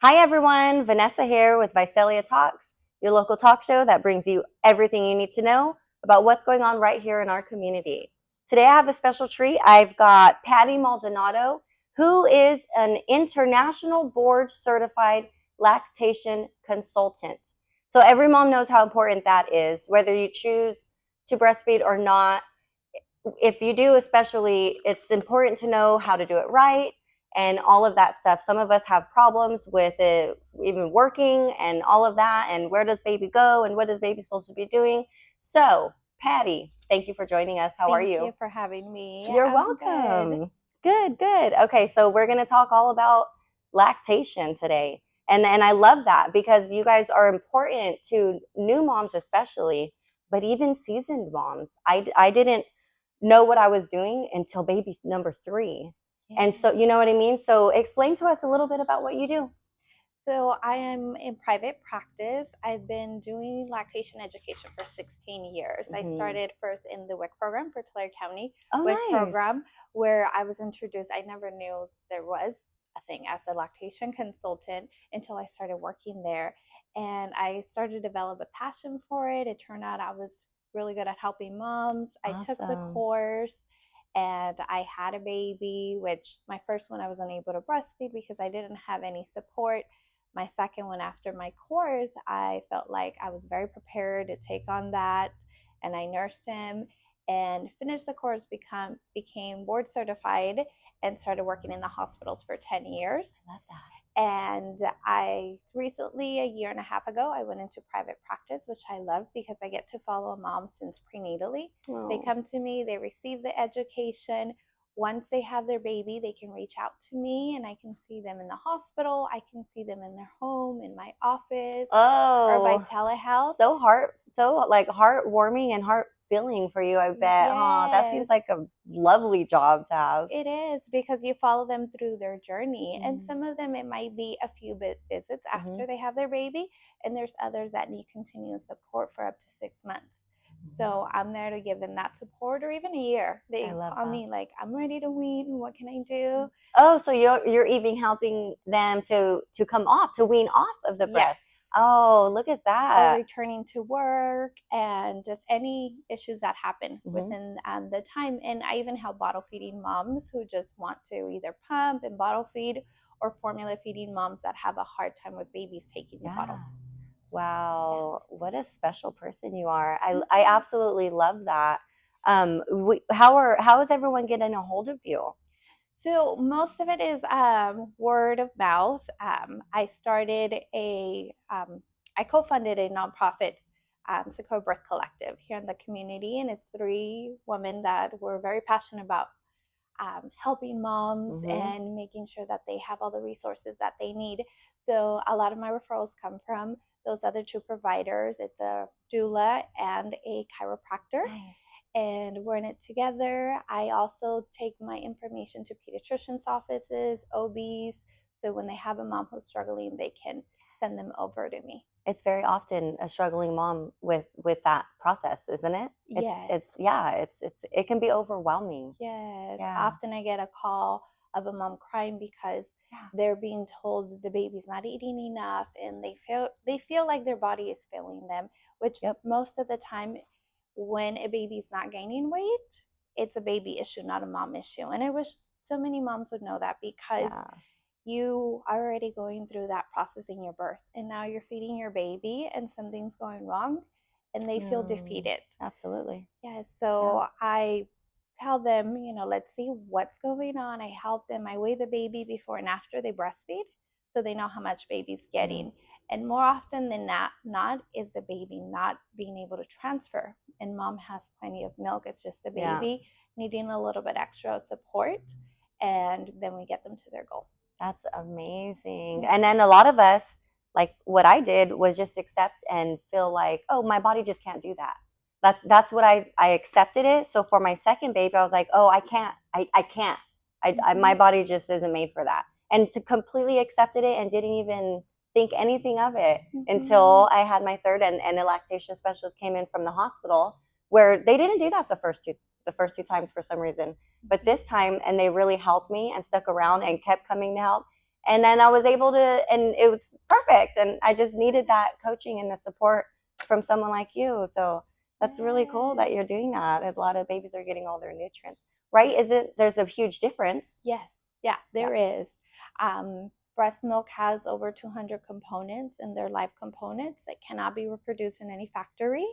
Hi everyone, Vanessa here with Visalia Talks, your local talk show that brings you everything you need to know about what's going on right here in our community. Today I have a special treat. I've got Patty Maldonado, who is an international board certified lactation consultant. So every mom knows how important that is, whether you choose to breastfeed or not. If you do, especially, it's important to know how to do it right and all of that stuff. Some of us have problems with it even working and all of that, and where does baby go and what is baby supposed to be doing. So Patty, thank you for joining us. How are Thank you? you for having me. You're I'm good. welcome. Good. Okay, so we're going to talk all about lactation today. And I love that because you guys are important to new moms especially, but even seasoned moms. I didn't know what I was doing until baby number 3. And Yeah. so, you know what I mean? So explain to us a little bit about what you do. So I am in private practice. I've been doing lactation education for 16 years. I Hmm. started first in the WIC program for Tulare County Oh, WIC nice. program, where I was introduced. I never knew there was a thing as a lactation consultant until I started working there. And I started to develop a passion for it. It turned out I was really good at helping moms. I took the Awesome. course and I had a baby, which my first one I was unable to breastfeed because I didn't have any support. My second one after my course, I felt like I was very prepared to take on that, and I nursed him and finished the course, became board certified, and started working in the hospitals for 10 years. I love that. And I recently, a year and a half ago, I went into private practice, which I love because I get to follow a mom since prenatally. They Oh, come to me, they receive the education. Once they have their baby, they can reach out to me and I can see them in the hospital. I can see them in their home, in my office, or by oh, telehealth. so like heartwarming and heart filling for you, I bet, huh? That seems Yes. like a lovely job to have. It is because you follow them through their journey. And Mm-hmm. some of them, it might be a few visits Mm-hmm. after they have their baby. And there's others that need continuous support for up to 6 months. So I'm there to give them that support or even a year. I They love call that. me like, I'm ready to wean. What can I do? Oh, so you're even helping them to come off, to wean off of the Yes. breast. Oh, look at Or that. returning to work and just any issues that happen Hmm. within the time. And I even help bottle feeding moms who just want to either pump and bottle feed or formula feeding moms that have a hard time with babies taking the Yeah. bottle. Yeah. Wow, what a special person you are. I Mhm. absolutely love that. How is everyone getting a hold of you? So most of it is word of mouth. I co-funded a nonprofit, Sequoia Birth Collective here in the community, and it's 3 women that were very passionate about helping moms Hmm. and making sure that they have all the resources that they need. So a lot of my referrals come from those other 2 providers. It's a doula and a chiropractor, Nice. and we're in it together. I also take my information to pediatricians' offices, OBs, so when they have a mom who's struggling, they can send them over to me. It's very often a struggling mom with that process, isn't it? Yes. It can be overwhelming. Yes. Yeah. Often I get a call of a mom crying because Yeah. they're being told the baby's not eating enough and they feel like their body is failing them, which Yep. most of the time when a baby's not gaining weight, it's a baby issue, not a mom issue. And I wish so many moms would know that because Yeah. you are already going through that process in your birth and now you're feeding your baby and something's going wrong and they feel Mm, defeated. absolutely. Yes, Yeah. so I tell them, let's see what's going on. I help them. I weigh the baby before and after they breastfeed so they know how much baby's Mm, getting. And more often than not is the baby not being able to transfer. And mom has plenty of milk. It's just the yeah. baby needing a little bit extra support. And then we get them to their goal. That's amazing. And Mhm. then a lot of us, like what I did was just accept and feel like, oh, my body just can't do that. That's what I accepted it. So for my second baby, I was like, oh, I can't. I can't. My Mhm. body just isn't made for that. And to completely accepted it and didn't even think anything of it Mhm. until I had my third, and a lactation specialist came in from the hospital where they didn't do that the first two times for some reason. But this time, and they really helped me and stuck around and kept coming to help. And then I was able to, and it was perfect. And I just needed that coaching and the support from someone like you. So that's really cool that you're doing that. A lot of babies are getting all their nutrients, right? There's a huge difference. Yes. Yeah, there is. Breast milk has over 200 components, and they're live components that cannot be reproduced in any factory.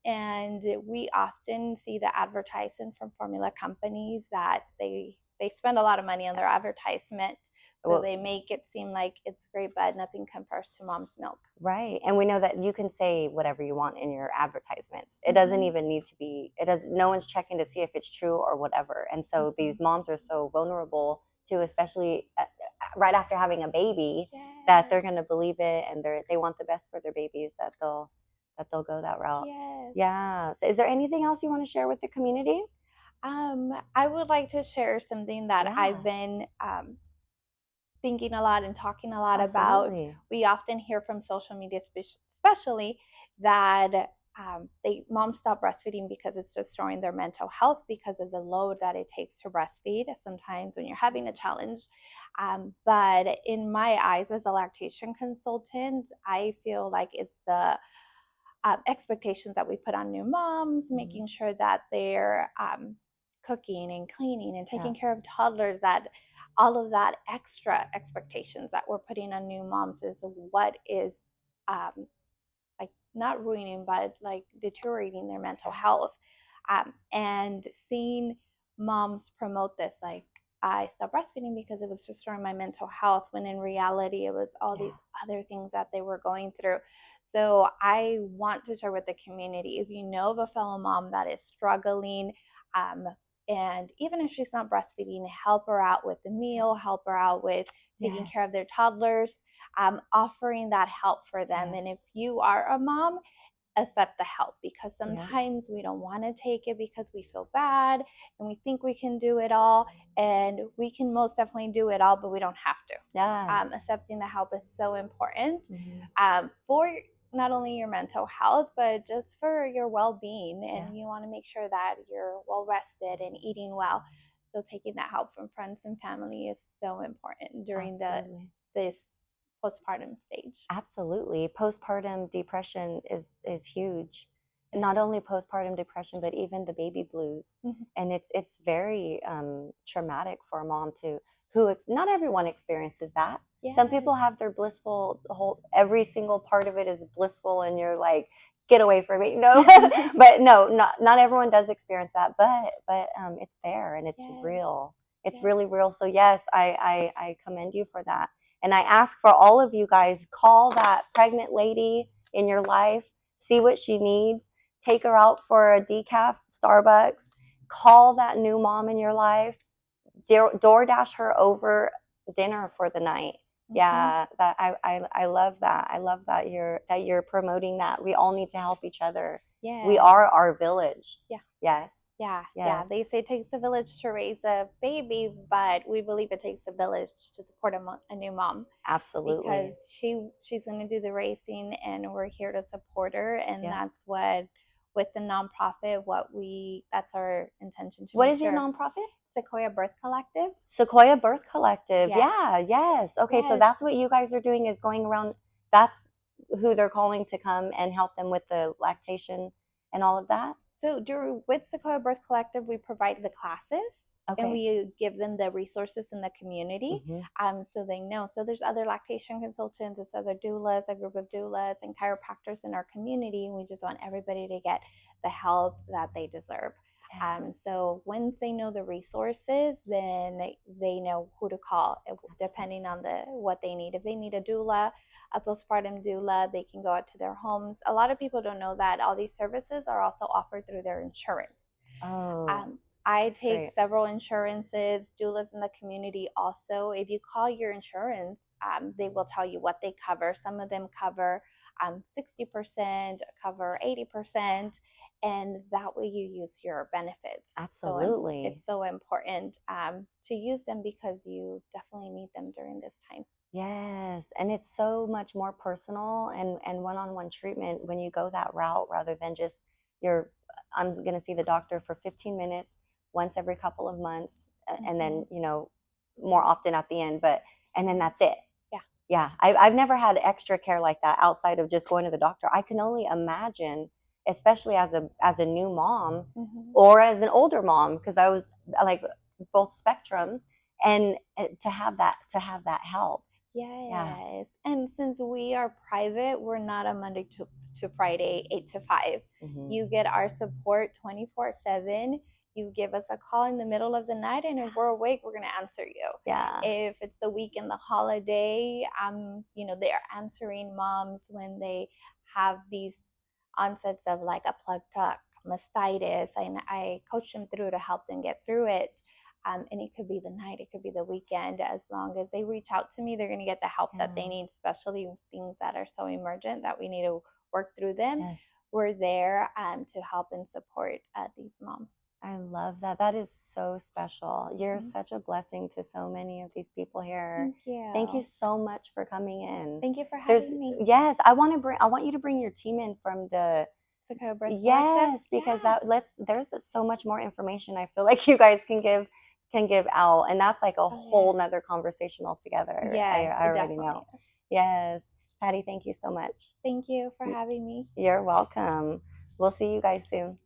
And we often see the advertising from formula companies that they spend a lot of money on their advertisement. So they make it seem like it's great, but nothing compares to mom's milk. Right. And we know that you can say whatever you want in your advertisements. It doesn't even need to be, no one's checking to see if it's true or whatever. And so these moms are so vulnerable to, especially right after having a baby, that they're going to believe it, and they want the best for their babies, that they'll go that route. Yeah. So is there anything else you want to share with the community? I would like to share something that I've been thinking a lot and talking a lot about. We often hear from social media, especially, that moms stop breastfeeding because it's destroying their mental health because of the load that it takes to breastfeed sometimes when you're having a challenge. But in my eyes, as a lactation consultant, I feel like it's the expectations that we put on new moms, making sure that they're cooking and cleaning and taking care of toddlers, that all of that extra expectations that we're putting on new moms is what is like not ruining, but like deteriorating their mental health. And seeing moms promote this, like, I stopped breastfeeding because it was destroying my mental health, when in reality it was all these other things that they were going through. So I want to share with the community, if you know of a fellow mom that is struggling, and even if she's not breastfeeding, help her out with the meal, help her out with taking care of their toddlers, offering that help for them. And if you are a mom, accept the help, because sometimes we don't want to take it because we feel bad and we think we can do it all, and we can most definitely do it all, but we don't have to. Accepting the help is so important for not only your mental health, but just for your well-being. And you want to make sure that you're well rested and eating well. So taking that help from friends and family is so important during this postpartum stage. Absolutely. Postpartum depression is huge. Not only postpartum depression, but even the baby blues. And it's very traumatic for a mom not everyone experiences that. Some people have their blissful every single part of it is blissful, and you're like, get away from me. No, but no, not everyone does experience that, but it's there, and it's real. It's really real. So yes, I commend you for that. And I ask for all of you guys, call that pregnant lady in your life, see what she needs, take her out for a decaf Starbucks, call that new mom in your life, DoorDash her over dinner for the night. That I love that. I love that you're promoting that. We all need to help each other. We are our village. Yes. They say it takes a village to raise a baby, but we believe it takes a village to support a new mom. Absolutely. Because she's going to do the raising, and we're here to support her. And that's what, with the nonprofit, that's our intention to. What is your nonprofit? Sequoia Birth Collective. Sequoia Birth Collective. Yes. Okay, so that's what you guys are doing, is going around. That's who they're calling to come and help them with the lactation and all of that. So with Sequoia Birth Collective, we provide the classes. And we give them the resources in the community, so they know. So there's other lactation consultants, there's other doulas, a group of doulas and chiropractors in our community, and we just want everybody to get the help that they deserve. So once they know the resources, then they know who to call, depending on what they need. If they need a doula, a postpartum doula, they can go out to their homes. A lot of people don't know that all these services are also offered through their insurance. I take several insurances, doulas in the community also. If you call your insurance, they will tell you what they cover. Some of them cover 60%, cover 80%, and that way you use your benefits. Absolutely. So it's so important to use them, because you definitely need them during this time. Yes, and it's so much more personal and one-on-one treatment when you go that route, rather than just I'm going to see the doctor for 15 minutes once every couple of months, and then more often at the end. But and then that's it. Yeah. Yeah, I've never had extra care like that outside of just going to the doctor. I can only imagine, especially as a new mom or as an older mom, because I was like both spectrums, and to have that help. Yes. Yeah. And since we are private, we're not a Monday to Friday, 8 to 5. You get our support 24/7. You give us a call in the middle of the night, and if we're awake, we're going to answer you. Yeah. If it's the weekend, the holiday, they are answering moms when they have these onsets of like a plug tuck, mastitis, and I coach them through to help them get through it. And it could be the night, it could be the weekend. As long as they reach out to me, they're going to get the help that they need, especially things that are so emergent that we need to work through them. Yes. We're there to help and support these moms. I love that. That is so special. You're such a blessing to so many of these people here. Thank you. Thank you so much for coming in. Thank you for having me. Yes, I want you to bring your team in from the yes, because there's so much more information I feel like you guys can give out, and that's like a whole nother conversation altogether. Yes, I already know. Yes. Patty, thank you so much. Thank you for having me. You're welcome. We'll see you guys soon.